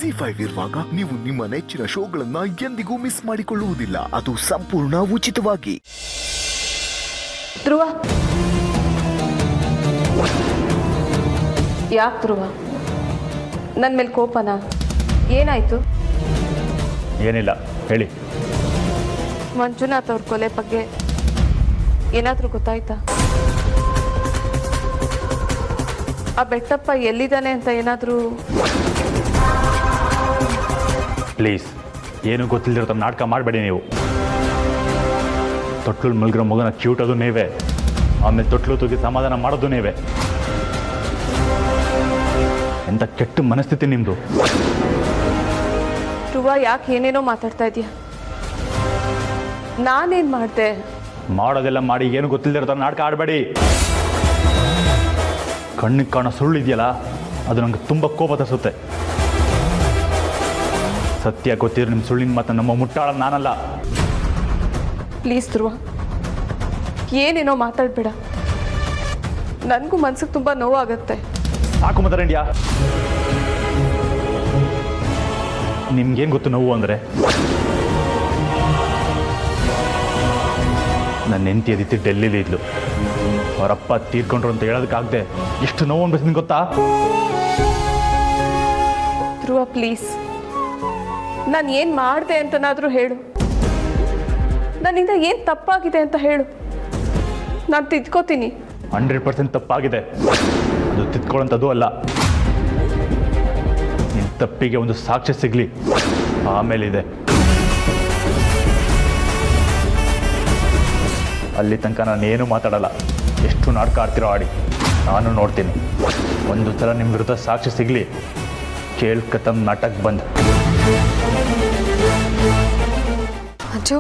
ZEE5 ಇರುವಾಗ ನೀವು ನಿಮ್ಮ ನೆಚ್ಚಿನ ಶೋಗಳನ್ನ ಎಂದಿಗೂ ಮಿಸ್ ಮಾಡಿಕೊಳ್ಳುವುದಿಲ್ಲ. ಅದು ಸಂಪೂರ್ಣ ಉಚಿತವಾಗಿ. ಧ್ರುವ, ಯಾಕೆ ಧ್ರುವ ನನ್ನ ಮೇಲೆ ಕೋಪನಾ? ಏನಾಯ್ತು? ಏನಿಲ್ಲ, ಹೇಳಿ. ಮಂಜುನಾಥ್ ಅವ್ರ ಕೊಲೆ ಬಗ್ಗೆ ಏನಾದರೂ ಗೊತ್ತಾಯ್ತಾ? ಆ ಬೆಟ್ಟಪ್ಪ ಎಲ್ಲಿದ್ದಾನೆ ಅಂತ ಏನಾದರೂ? ಪ್ಲೀಸ್, ಏನು ಗೊತ್ತಿಲ್ಲದಿರೋ ನಾಟಕ ಮಾಡಬೇಡಿ ನೀವು. ತೊಟ್ಲು ಮಲ್ಗಿರೋ ಮಗನ ಕ್ಯೂಟೋದು ನೀವೇ, ಆಮೇಲೆ ತೊಟ್ಲು ತೂಗಿ ಸಮಾಧಾನ ಮಾಡೋದು ನೀವೇ. ಎಂಥ ಕೆಟ್ಟ ಮನಸ್ಥಿತಿ ನಿಮ್ಮದು. ಧ್ರುವ, ಯಾಕೆ ಏನೇನೋ ಮಾತಾಡ್ತಾ ಇದೀಯ? ನಾನೇನು ಮಾಡಿದೆ? ಮಾಡೋದೆಲ್ಲ ಮಾಡಿ ಏನು ಗೊತ್ತಿಲ್ಲದಿರೋ ನಾಟಕ ಆಡಬೇಡಿ. ಕಣ್ಣಿಗೆ ಕಾಣೋ ಸುಳ್ಳು ಇದೆಯಲ್ಲ, ಅದು ನನಗೆ ತುಂಬ ಕೋಪ ತರಿಸುತ್ತೆ. ಸತ್ಯ ಗೊತ್ತಿರೋ ನಿಮ್ಮ ಸುಳ್ಳಿನ ಮಾತ್ರ ನಮ್ಮ ಮುಟ್ಟಾಳ ನಾನಲ್ಲ. ಪ್ಲೀಸ್ ಧ್ರುವ, ಏನೇನೋ ಮಾತಾಡಬೇಡ. ನನಗೂ ಮನ್ಸಿಗೆ ತುಂಬ ನೋವಾಗುತ್ತೆ. ಸಾಕು ಮದರಂಡ್ಯ, ನಿಮ್ಗೇನು ಗೊತ್ತು ನೋವು ಅಂದರೆ? ನನ್ನ ಹೆಂಡತಿ ಅದಿತ್ತು ಡೆಲ್ಲಿಲಿ ಇದ್ಲು. ಅವರಪ್ಪ ತೀರ್ಕೊಂಡ್ರು ಅಂತ ಹೇಳೋದಕ್ಕಾಗದೆ ಎಷ್ಟು ನೋವು ಅನ್ಬೇಕು ಗೊತ್ತಾ? ಧ್ರುವ ಪ್ಲೀಸ್, ನಾನು ಏನು ಮಾಡಿದೆ ಅಂತನಾದರೂ ಹೇಳು. ನನ್ನಿಂದ ಏನು ತಪ್ಪಾಗಿದೆ ಅಂತ ಹೇಳು, ನಾನು ತಿದ್ಕೋತೀನಿ. 100% ತಪ್ಪಾಗಿದೆ, ಅದು ತಿದ್ಕೊಳ್ಳೋಂಥದ್ದು ಅಲ್ಲ. ನಿನ್ನ ತಪ್ಪಿಗೆ ಒಂದು ಸಾಕ್ಷ್ಯ ಸಿಗಲಿ, ಆಮೇಲಿದೆ. ಅಲ್ಲಿ ತನಕ ನಾನು ಏನೂ ಮಾತಾಡಲ್ಲ. ಎಷ್ಟು ನಾಟಕ ಆಡ್ತಿರೋ ಆಡಿ, ನಾನು ನೋಡ್ತೀನಿ. ಒಂದು ಸಲ ನಿಮ್ಮ ವಿರುದ್ಧ ಸಾಕ್ಷಿ ಸಿಗಲಿ, ಕೇಳ್ ಕತಮ್ ನಾಟಕ ಬಂದ್. ಅಜ್ಜು,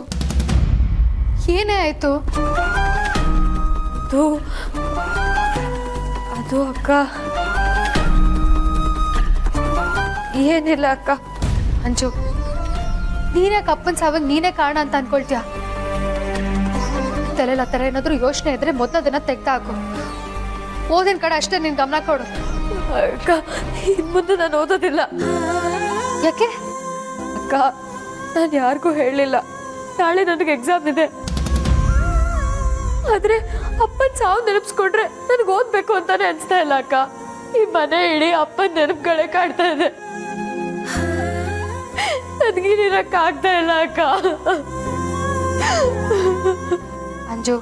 ಏನೇ ಆಯಿತು? ಅದು ಅಕ್ಕ, ಏನಿಲ್ಲ ಅಕ್ಕ. ಅಂಜು, ನೀನೇ ಅಪ್ಪನ ಸಾವಾಗ ನೀನೇ ಕಾರಣ ಅಂತ ಅನ್ಕೊಳ್ತೀಯ? ತಲೆಲ್ಲ ಆ ಥರ ಏನಾದರೂ ಯೋಚನೆ ಇದ್ರೆ ಮೊದಲು ಅದನ್ನು ತೆಗ್ದಾಕು. ಓದಿನ ಕಡೆ ಅಷ್ಟೇ ನೀನು ಗಮನ ಕೊಡು. ಅಕ್ಕ, ಇನ್ನು ಮುಂದೆ ನಾನು ಓದೋದಿಲ್ಲ. ಯಾಕೆ? ಅಕ್ಕ, ನಾನು ಯಾರಿಗೂ ಹೇಳಲಿಲ್ಲ. ನಾಳೆ ನನಗೆ ಎಕ್ಸಾಮ್ ಇದೆ. ಆದರೆ ಅಪ್ಪನ ಸಾವು ನೆನಪಿಸ್ಕೊಂಡ್ರೆ ನನಗೆ ಓದಬೇಕು ಅಂತಾನೆ ಅನಿಸ್ತಾ ಇಲ್ಲ ಅಕ್ಕ. ಈ ಮನೆ ಇಡೀ ಅಪ್ಪನ ನೆನಪುಗಳೇ ಕಾಡ್ತಾ ಇದೆ. ನನಗೇನಿರಕ್ಕಾಗ್ತಾ ಇಲ್ಲ ಅಕ್ಕ. ಅಂಜು,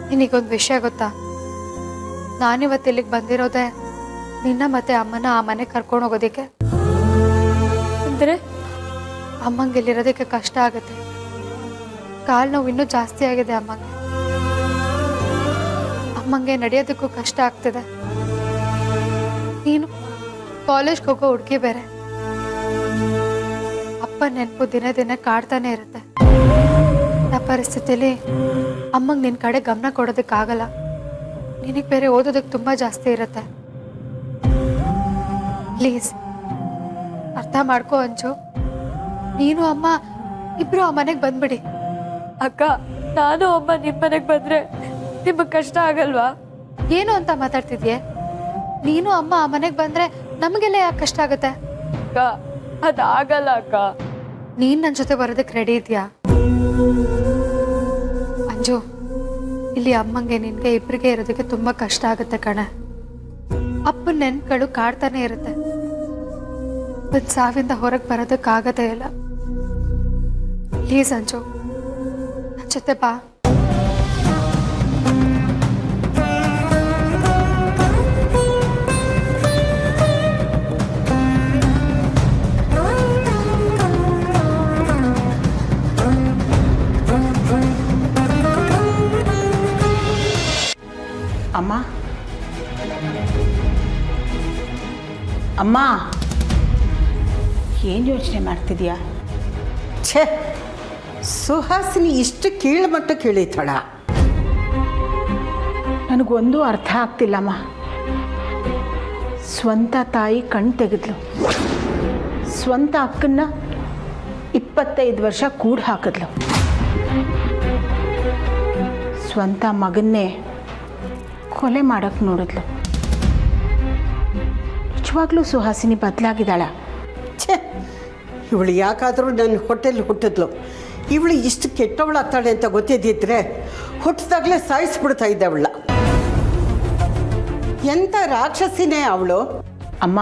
ನಿನಗೊಂದು ವಿಷಯ ಗೊತ್ತಾ? ನಾನಿವತ್ತು ಇಲ್ಲಿಗೆ ಬಂದಿರೋದೆ ನಿನ್ನ ಮತ್ತೆ ಅಮ್ಮನ ಆ ಮನೆ ಕರ್ಕೊಂಡು ಹೋಗೋದಕ್ಕೆ. ಅಂದರೆ ಅಮ್ಮಂಗೆ ಇಲ್ಲಿರೋದಕ್ಕೆ ಕಷ್ಟ ಆಗುತ್ತೆ. ಕಾಲು ನೋವು ಇನ್ನೂ ಜಾಸ್ತಿ ಆಗಿದೆ ಅಮ್ಮಂಗೆ. ಅಮ್ಮಂಗೆ ನಡೆಯೋದಕ್ಕೂ ಕಷ್ಟ ಆಗ್ತಿದೆ. ನೀನು ಕಾಲೇಜ್ಗೆ ಹೋಗೋ ಹುಡುಗಿ ಬೇರೆ. ಅಪ್ಪ ನೆನಪು ದಿನೇ ದಿನೇ ಕಾಡ್ತಾನೆ ಇರುತ್ತೆ. ಆ ಪರಿಸ್ಥಿತಿಲಿ ಅಮ್ಮಂಗೆ ನಿನ್ನ ಕಡೆ ಗಮನ ಕೊಡೋದಕ್ಕಾಗಲ್ಲ. ನಿನಗೆ ಬೇರೆ ಓದೋದಕ್ಕೆ ತುಂಬ ಜಾಸ್ತಿ ಇರುತ್ತೆ. ಪ್ಲೀಸ್ ಅರ್ಥ ಮಾಡ್ಕೋ ಅಂಜು. ನೀನು ಅಮ್ಮ ಇಬ್ರು ಆ ಮನೆಗೆ ಬಂದ್ಬಿಡಿ. ಅಕ್ಕ, ನಾನು ಅಮ್ಮ ನಿಮ್ಮ ಮನೆಗೆ ಬಂದರೆ ನಿಮಗೆ ಕಷ್ಟ ಆಗಲ್ವಾ? ಏನು ಅಂತ ಮಾತಾಡ್ತಿದ್ಯೆ? ನೀನು ಅಮ್ಮ ಆ ಮನೆಗೆ ಬಂದರೆ ನಮಗೆಲ್ಲ ಯಾಕೆ ಕಷ್ಟ ಆಗುತ್ತೆ? ಅಕ್ಕ, ಅದಾಗಲ್ಲ ಅಕ್ಕ. ನೀನು ನನ್ನ ಜೊತೆ ಬರೋದಕ್ಕೆ ರೆಡಿ ಇದೆಯಾ? ಅಂಜು, ಇಲ್ಲಿ ಅಮ್ಮಂಗೆ ನಿನಗೆ ಇಬ್ಬರಿಗೆ ಇರೋದಕ್ಕೆ ತುಂಬ ಕಷ್ಟ ಆಗುತ್ತೆ ಕಣೆ. ಅಪ್ಪನ ನೆನ್ಪುಗಳು ಕಾಡ್ತಾನೆ ಇರುತ್ತೆ. ಒಂದು ಸಾವಿಂದ ಹೊರಗೆ ಬರೋದಕ್ಕಾಗದೇ ಇಲ್ಲ. ಪ್ಲೀಸ್ ಅಂಜು, ನನ್ನ ಜೊತೆ ಬಾ. ಅಮ್ಮ, ಅಮ್ಮ, ಏನು ಯೋಚನೆ ಮಾಡ್ತಿದ್ಯಾ? ಛೇ, ಸುಹಾಸಿನಿ ಇಷ್ಟು ಕೀಳ್ಮಟ್ಟಕ್ಕೆ ಇಳಿತಾಳ? ನನಗೊಂದು ಅರ್ಥ ಆಗ್ತಿಲ್ಲಮ್ಮ. ಸ್ವಂತ ತಾಯಿ ಕಣ್ ತೆಗೆದ್ಲು, ಸ್ವಂತ ಅಕ್ಕನ್ನ 25 ವರ್ಷ ಕೂಡ್ ಹಾಕಿದ್ಲು. ಸ್ವಂತ ಮಗನ್ನೇ ಕೊಲೆ ಮಾಡೋಕ್ಕೆ ನೋಡಿದ್ಲು. ನಿಜವಾಗ್ಲೂ ಸುಹಾಸಿನಿ ಬದಲಾಗಿದ್ದಾಳ? ಛೇ, ಇವಳು ಯಾಕಾದರೂ ನನ್ನ ಹೊಟ್ಟೆಲಿ ಹುಟ್ಟಿದ್ಲು. ಇವಳು ಇಷ್ಟು ಕೆಟ್ಟವಳಾಗ್ತಾಳೆ ಅಂತ ಗೊತ್ತಿದ್ದಿದ್ರೆ ಹುಟ್ಟಿದಾಗಲೇ ಸಾಯಿಸ್ಬಿಡ್ತಾ ಇದ್ದೆ ಅವಳ. ಎಂಥ ರಾಕ್ಷಸಿನೇ ಅವಳು. ಅಮ್ಮ,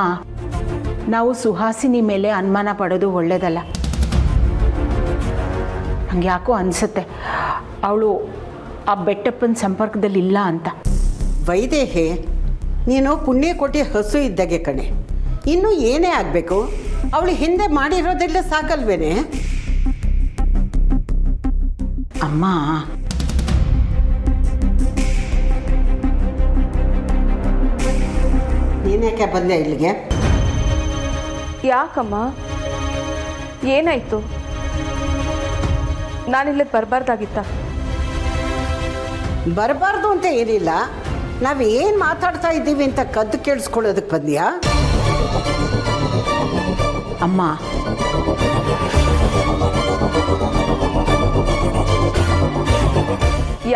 ನಾವು ಸುಹಾಸಿನಿ ಮೇಲೆ ಅನುಮಾನ ಪಡೋದು ಒಳ್ಳೆಯದಲ್ಲ. ನಂಗೆ ಯಾಕೋ ಅನಿಸುತ್ತೆ ಅವಳು ಆ ಬೆಟ್ಟಪ್ಪನ ಸಂಪರ್ಕದಲ್ಲಿ ಇಲ್ಲ ಅಂತ. ವೈದೇಹಿ, ನೀನು ಪುಣ್ಯಕೋಟಿ ಹಸು ಇದ್ದಾಗೆ ಕಣೆ. ಇನ್ನೂ ಏನೇ ಆಗಬೇಕು, ಅವಳು ಹಿಂದೆ ಮಾಡಿರೋದೆಲ್ಲ ಸಾಕಲ್ವೇನೆ? ಅಮ್ಮ, ನೀನ್ಯಾಕೆ ಬಂದೆ ಇಲ್ಲಿಗೆ? ಯಾಕಮ್ಮ, ಏನಾಯ್ತು? ನಾನಿಲ್ಲಿ ಬರಬಾರ್ದಾಗಿತ್ತ? ಬರಬಾರ್ದು ಅಂತ ಏನಿಲ್ಲ, ನಾವು ಏನು ಮಾತಾಡ್ತಾ ಇದ್ದೀವಿ ಅಂತ ಕದ್ದು ಕೇಳಿಸ್ಕೊಳ್ಳೋದಕ್ಕೆ ಬಂದ್ಯಾ? ಅಮ್ಮ,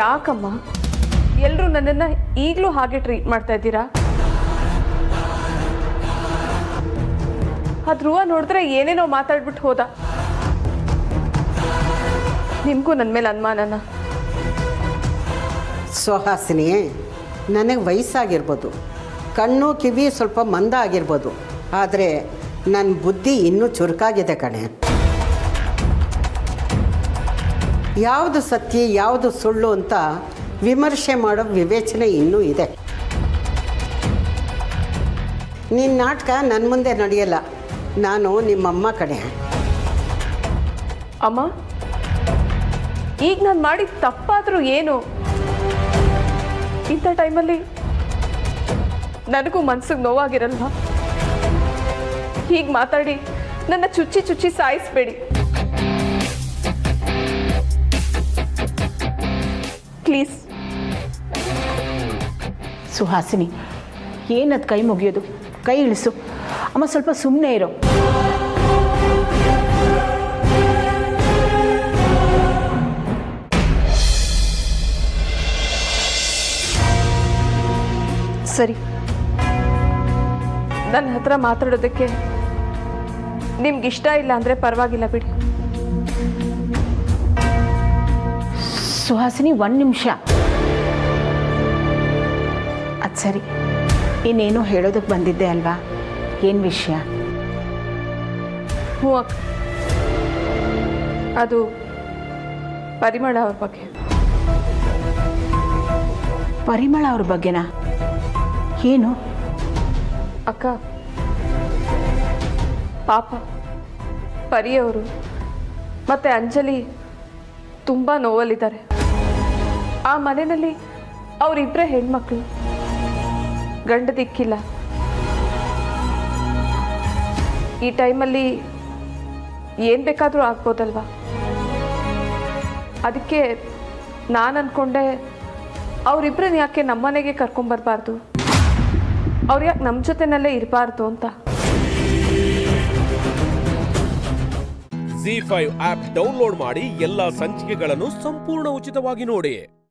ಯಾಕಮ್ಮ ಎಲ್ಲರೂ ನನ್ನನ್ನು ಈಗಲೂ ಹಾಗೆ ಟ್ರೀಟ್ ಮಾಡ್ತಾ ಇದ್ದೀರಾ? ಆ ಧ್ರುವ ನೋಡಿದ್ರೆ ಏನೇನೋ ಮಾತಾಡ್ಬಿಟ್ಟು ಹೋದ. ನಿಮಗೂ ನನ್ನ ಮೇಲೆ ಅನುಮಾನನ? ಸುಹಾಸಿನಿ, ನನಗೆ ವಯಸ್ಸಾಗಿರ್ಬೋದು, ಕಣ್ಣು ಕಿವಿ ಸ್ವಲ್ಪ ಮಂದ ಆಗಿರ್ಬೋದು, ಆದರೆ ನನ್ನ ಬುದ್ಧಿ ಇನ್ನೂ ಚುರುಕಾಗಿದೆ ಕಣೆ. ಯಾವುದು ಸತ್ಯ ಯಾವುದು ಸುಳ್ಳು ಅಂತ ವಿಮರ್ಶೆ ಮಾಡೋ ವಿವೇಚನೆ ಇನ್ನೂ ಇದೆ. ನಿನ್ನ ನಾಟಕ ನನ್ನ ಮುಂದೆ ನಡೆಯಲ್ಲ. ನಾನು ನಿಮ್ಮಮ್ಮ ಕಣೆ. ಅಮ್ಮ, ಈಗ ನಾನು ಮಾಡಿದ ತಪ್ಪಾದರೂ ಏನು? ಇಂಥ ಟೈಮಲ್ಲಿ ನನಗೂ ಮನ್ಸಿಗೆ ನೋವಾಗಿರಲ್ವಾ? ಹೀಗೆ ಮಾತಾಡಿ ನನ್ನ ಚುಚ್ಚಿ ಚುಚ್ಚಿ ಸಾಯಿಸ್ಬೇಡಿ ಪ್ಲೀಸ್. ಸುಹಾಸಿನಿ, ಏನದು ಕೈ ಮುಗಿಯೋದು? ಕೈ ಇಳಿಸು. ಅಮ್ಮ, ಸ್ವಲ್ಪ ಸುಮ್ಮನೆ ಇರೋ. ಸರಿ, ನನ್ನ ಹತ್ರ ಮಾತಾಡೋದಕ್ಕೆ ನಿಮ್ಗೆ ಇಷ್ಟ ಇಲ್ಲ ಅಂದರೆ ಪರವಾಗಿಲ್ಲ ಬಿಡಿ. ಸುಹಾಸಿನಿ, 1 ನಿಮಿಷ. ಅದು ಸರಿ, ಇನ್ನೇನೋ ಹೇಳೋದಕ್ಕೆ ಬಂದಿದ್ದೆ ಅಲ್ವಾ? ಏನು ವಿಷಯ? ಹ್ಞೂ ಅಕ್ಕ, ಅದು ಪರಿಮಳ ಅವ್ರ ಬಗ್ಗೆ. ಪರಿಮಳ ಅವ್ರ ಬಗ್ಗೆನಾ? ಏನು? ಅಕ್ಕ, ಪಾಪ ಪರಿಯವರು ಮತ್ತು ಅಂಜಲಿ ತುಂಬ ನೋವಲ್ಲಿದ್ದಾರೆ. ಆ ಮನೆಯಲ್ಲಿ ಅವರಿಬ್ಬರೇ ಹೆಣ್ಮಕ್ಳು, ಗಂಡ ದಿಕ್ಕಿಲ್ಲ. ಈ ಟೈಮಲ್ಲಿ ಏನು ಬೇಕಾದರೂ ಆಗ್ಬೋದಲ್ವಾ? ಅದಕ್ಕೆ ನಾನು ಅಂದ್ಕೊಂಡೆ ಅವರಿಬ್ಬರನ್ನ ಯಾಕೆ ನಮ್ಮನೆಗೆ ಕರ್ಕೊಂಬರ್ಬಾರ್ದು, ಅವ್ರು ಯಾಕೆ ನಮ್ಮ ಜೊತೆನಲ್ಲೇ ಇರಬಾರ್ದು ಅಂತ. ZEE5 ಆಪ್ ಡೌನ್ಲೋಡ್ ಮಾಡಿ ಎಲ್ಲಾ ಸಂಚಿಕೆಗಳನ್ನು ಸಂಪೂರ್ಣ ಉಚಿತವಾಗಿ ನೋಡಿ.